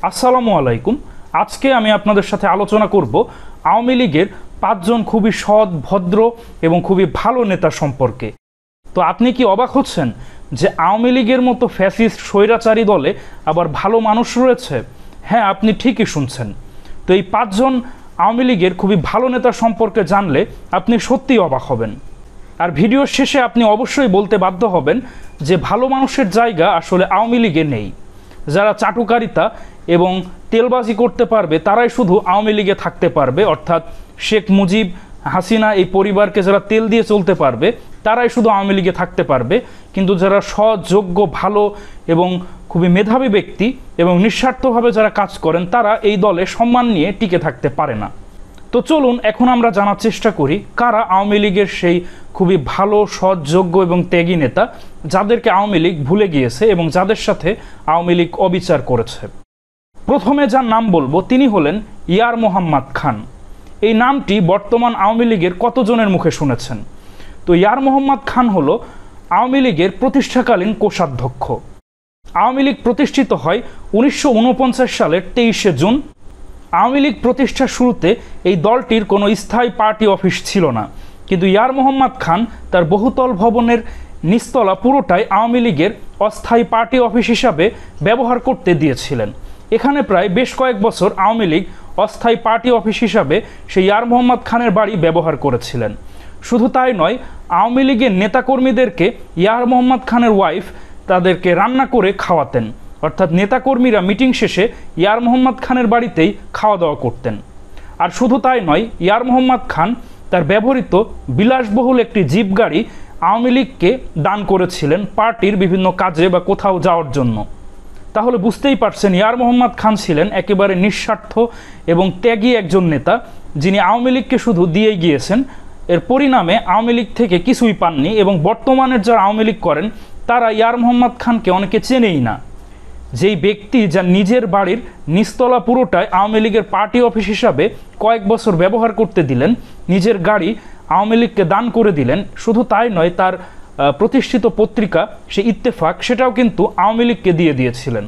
আসসালামু আলাইকুম। আজকে আমি আপনাদের সাথে আলোচনা করব আওয়ামী লীগের ৫ জন খুবই সৎ, ভদ্র এবং খুবই ভালো নেতা সম্পর্কে। তো আপনি কি অবাক হচ্ছেন যে আওয়ামী লীগের মতো ফ্যাসিস্ট স্বৈরাচারী দলে আবার ভালো মানুষ রয়েছে? হ্যাঁ, আপনি ঠিকই শুনছেন। তো এই ৫ জন আওয়ামী লীগের খুবই ভালো নেতা সম্পর্কে জানলে আপনি সত্যিই অবাক হবেন। আর ভিডিওর শেষে আপনি অবশ্যই বলতে বাধ্য হবেন যে ভালো মানুষের জায়গা আসলে আওয়ামী লীগে নেই। যারা চাটুকারিতা এবং তেলবাজি করতে পারবে তারাই শুধু আওয়ামী লীগে থাকতে পারবে, অর্থাৎ শেখ মুজিব, হাসিনা এই পরিবারকে যারা তেল দিয়ে চলতে পারবে তারাই শুধু আওয়ামী লীগে থাকতে পারবে। কিন্তু যারা সৎ, যোগ্য, ভালো এবং খুবই মেধাবী ব্যক্তি এবং নিঃস্বার্থভাবে যারা কাজ করেন তারা এই দলে সম্মান নিয়ে টিকে থাকতে পারে না। তো চলুন এখন আমরা জানার চেষ্টা করি কারা আওয়ামী লীগের সেই খুবই ভালো, সৎ, যোগ্য এবং ত্যাগী নেতা যাদেরকে আওয়ামী লীগ ভুলে গিয়েছে এবং যাদের সাথে আওয়ামী লীগ অবিচার করেছে। প্রথমে যার নাম বলবো তিনি হলেন ইয়ার মোহাম্মদ খান। এই নামটি বর্তমান আওয়ামী লীগের কতজনের মুখে শুনেছেন? তো ইয়ার মোহাম্মদ খান হলো আওয়ামী লীগের প্রতিষ্ঠাকালীন কোষাধ্যক্ষ। আওয়ামী লীগ প্রতিষ্ঠিত হয় 1949 সালের 23শে জুন। আওয়ামী লীগ প্রতিষ্ঠার শুরুতে এই দলটির কোনো স্থায়ী পার্টি অফিস ছিল না, কিন্তু ইয়ার মোহাম্মদ খান তার বহুতল ভবনের নিচতলা পুরোটাই আওয়ামী লীগের অস্থায়ী পার্টি অফিস হিসাবে ব্যবহার করতে দিয়েছিলেন। এখানে প্রায় বেশ কয়েক বছর আওয়ামী লীগ অস্থায়ী পার্টি অফিস হিসাবে সেই ইয়ার মোহাম্মদ খানের বাড়ি ব্যবহার করেছিলেন। শুধু তাই নয়, আওয়ামী লীগের নেতাকর্মীদেরকে ইয়ার মোহাম্মদ খানের ওয়াইফ তাদেরকে রান্না করে খাওয়াতেন, অর্থাৎ নেতাকর্মীরা মিটিং শেষে ইয়ার মোহাম্মদ খানের বাড়িতেই খাওয়া দাওয়া করতেন। আর শুধু তাই নয়, ইয়ার মোহাম্মদ খান তার ব্যবহৃত বিলাসবহুল একটি জিপ গাড়ি আওয়ামী লীগকে দান করেছিলেন পার্টির বিভিন্ন কাজে বা কোথাও যাওয়ার জন্য। তাহলে বুঝতেই পারছেন ইয়ার মোহাম্মদ খান ছিলেন একেবারে নিঃস্বার্থ এবং ত্যাগী একজন নেতা, যিনি আওয়ামী লীগকে শুধু দিয়েই গিয়েছেন। এর পরিণামে আওয়ামী লীগ থেকে কিছুই পাননি এবং বর্তমানের যারা আওয়ামী লীগ করেন তারা ইয়ার মোহাম্মদ খানকে অনেকে চেনেই না। যেই ব্যক্তি যার নিজের বাড়ির নিচতলা পুরোটাই আওয়ামী লীগের পার্টি অফিস হিসাবে কয়েক বছর ব্যবহার করতে দিলেন, নিজের গাড়ি আওয়ামী লীগকে দান করে দিলেন, শুধু তাই নয় তার প্রতিষ্ঠিত পত্রিকা সে ইত্তেফাক সেটাও কিন্তু আওয়ামী লীগকে দিয়ে দিয়েছিলেন।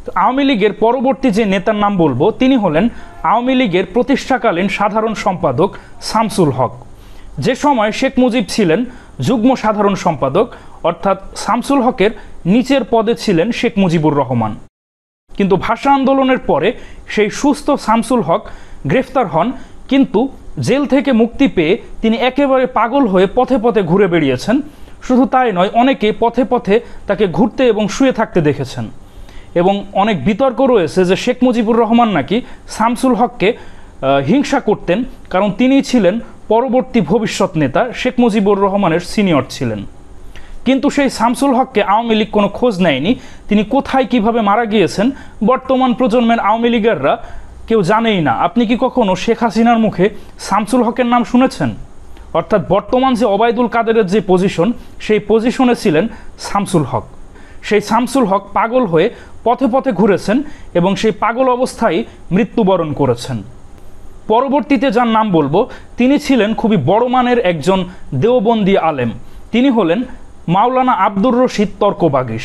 তো আওয়ামী লীগের পরবর্তী যে নেতার নাম বলবো তিনি হলেন আওয়ামী লীগের প্রতিষ্ঠাকালীন সাধারণ সম্পাদক শামসুল হক। যে সময় শেখ মুজিব ছিলেন যুগ্ম সাধারণ সম্পাদক, অর্থাৎ শামসুল হকের নিচের পদে ছিলেন শেখ মুজিবুর রহমান। কিন্তু ভাষা আন্দোলনের পরে সেই সুস্থ শামসুল হক গ্রেফতার হন, কিন্তু জেল থেকে মুক্তি পেয়ে তিনি একেবারে পাগল হয়ে পথে পথে ঘুরে বেরিয়েছেন। শুধু তাই নয়, অনেকে পথে পথে তাকে ঘুরতে এবং শুয়ে থাকতে দেখেছেন এবং অনেক বিতর্ক রয়েছে যে শেখ মুজিবুর রহমান নাকি শামসুল হককে হিংসা করতেন, কারণ তিনি ছিলেন পরবর্তী ভবিষ্যৎ নেতা, শেখ মুজিবুর রহমানের সিনিয়র ছিলেন। কিন্তু সেই শামসুল হককে আওয়ামী লীগ কোনো খোঁজ নেয়নি। তিনি কোথায় কিভাবে মারা গিয়েছেন বর্তমান প্রজন্মের আওয়ামী লীগাররা কেউ জানেই না। আপনি কি কখনো শেখ হাসিনার মুখে শামসুল হকের নাম শুনেছেন? অর্থাৎ বর্তমান যে ওবায়দুল কাদেরের যে পজিশন, সেই পজিশনে ছিলেন শামসুল হক। সেই শামসুল হক পাগল হয়ে পথে পথে ঘুরেছেন এবং সেই পাগল অবস্থায় মৃত্যুবরণ করেছেন। পরবর্তীতে যার নাম বলবো তিনি ছিলেন খুবই বড় মানের একজন দেওবন্দি আলেম। তিনি হলেন মাওলানা আব্দুর রশিদ তর্কবাগীশ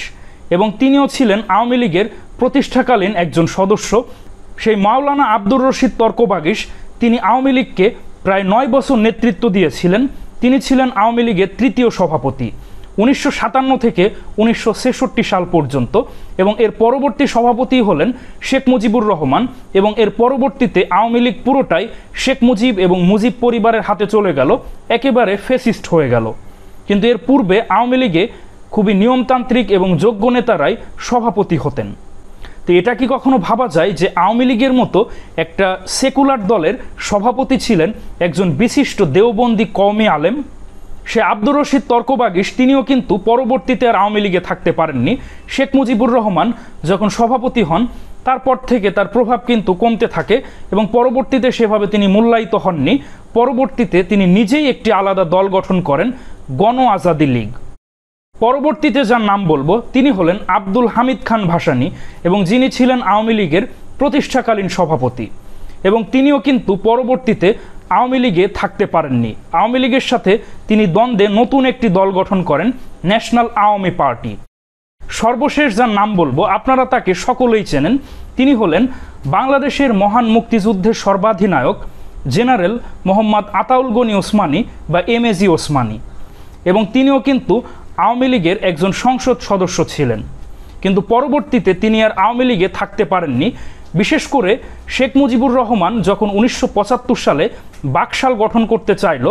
এবং তিনিও ছিলেন আওয়ামী লীগের প্রতিষ্ঠাকালীন একজন সদস্য। সেই মাওলানা আব্দুর রশিদ তর্কবাগীশ তিনি আওয়ামী লীগকে প্রায় 9 বছর নেতৃত্ব দিয়েছিলেন। তিনি ছিলেন আওয়ামী লীগের তৃতীয় সভাপতি 1957 থেকে 1966 সাল পর্যন্ত এবং এর পরবর্তী সভাপতি হলেন শেখ মুজিবুর রহমান এবং এর পরবর্তীতে আওয়ামী লীগ পুরোটাই শেখ মুজিব এবং মুজিব পরিবারের হাতে চলে গেল, একেবারে ফ্যাসিস্ট হয়ে গেল। কিন্তু এর পূর্বে আওয়ামী লীগে খুবই নিয়মতান্ত্রিক এবং যোগ্য নেতারাই সভাপতি হতেন। তো এটা কি কখনো ভাবা যায় যে আওয়ামী লীগের মতো একটা সেকুলার দলের সভাপতি ছিলেন একজন বিশিষ্ট দেওবন্দি কওমি আলেম? সে আব্দুর রশিদ তর্কবাগীশ তিনিও কিন্তু পরবর্তীতে আর আওয়ামী লীগে থাকতে পারেননি। শেখ মুজিবুর রহমান যখন সভাপতি হন তারপর থেকে তার প্রভাব কিন্তু কমতে থাকে এবং পরবর্তীতে সেভাবে তিনি মূল্যায়িত হননি। পরবর্তীতে তিনি নিজেই একটি আলাদা দল গঠন করেন, গণ আজাদি লীগ। পরবর্তীতে যার নাম বলবো তিনি হলেন আব্দুল হামিদ খান ভাসানী এবং যিনি ছিলেন আওয়ামী লীগের প্রতিষ্ঠাকালীন সভাপতি এবং তিনিও কিন্তু পরবর্তীতে আওয়ামী লীগে থাকতে পারেননি। আওয়ামী লীগের সাথে তিনি দ্বন্দ্বে নতুন একটি দল গঠন করেন, ন্যাশনাল আওয়ামী পার্টি। সর্বশেষ যার নাম বলবো আপনারা তাকে সকলেই চেনেন, তিনি হলেন বাংলাদেশের মহান মুক্তিযুদ্ধের সর্বাধিনায়ক জেনারেল মোহাম্মদ আতাউল গনি ওসমানী বা এমএজি ওসমানী। এবং তিনিও কিন্তু আওয়ামী লীগের একজন সংসদ সদস্য ছিলেন, কিন্তু পরবর্তীতে তিনি আর আওয়ামী লীগে থাকতে পারেননি। বিশেষ করে শেখ মুজিবুর রহমান যখন 1975 সালে বাকশাল গঠন করতে চাইল,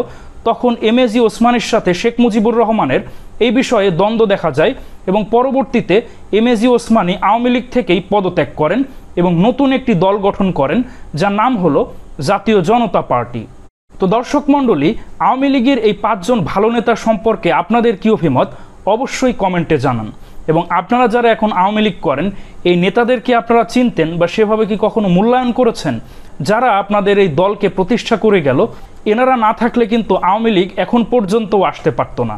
তখন এমএজি ওসমানীর সাথে শেখ মুজিবুর রহমানের এই বিষয়ে দ্বন্দ্ব দেখা যায় এবং পরবর্তীতে এমএজি ওসমানী আওয়ামী লীগ থেকেই পদত্যাগ করেন এবং নতুন একটি দল গঠন করেন যার নাম হলো জাতীয় জনতা পার্টি। তো দর্শক মণ্ডলী, আওয়ামী লীগের এই 5 জন ভালো নেতা সম্পর্কে আপনাদের কী অভিমত অবশ্যই কমেন্টে জানান। এবং আপনারা যারা এখন আওয়ামী লীগ করেন, এই নেতাদেরকে আপনারা চিনতেন বা সেভাবে কি কখনো মূল্যায়ন করেছেন? যারা আপনাদের এই দলকে প্রতিষ্ঠা করে গেল, এনারা না থাকলে কিন্তু আওয়ামী লীগ এখন পর্যন্তও আসতে পারত না।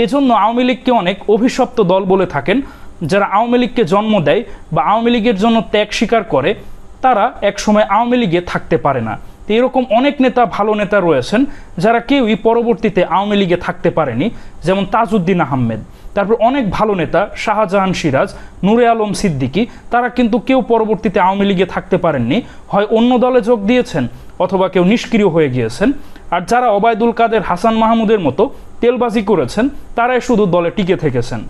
এজন্য আওয়ামী লীগকে অনেক অভিশপ্ত দল বলে থাকেন। যারা আওয়ামী লীগকে জন্ম দেয় বা আওয়ামী লীগের জন্য ত্যাগ স্বীকার করে, তারা একসময় আওয়ামী লীগে থাকতে পারে না। তো এরকম অনেক নেতা, ভালো নেতা রয়েছেন যারা কেউই পরবর্তীতে আওয়ামী লীগে থাকতে পারেনি, যেমন তাজউদ্দিন আহমেদ। তারপর অনেক ভালো নেতা শাহজাহান সিরাজ, নূরে আলম সিদ্দিকী, তারা কিন্তু কেউ পরবর্তীতে আওয়ামী লীগে থাকতে পারেননি, হয় অন্য দলে যোগ দিয়েছেন অথবা কেউ নিষ্ক্রিয় হয়ে গিয়েছেন। আর যারা ওবায়দুল কাদের, হাসান মাহমুদের মতো তেলবাজি করেছেন, তারাই শুধু দলে টিকে থেকেছেন।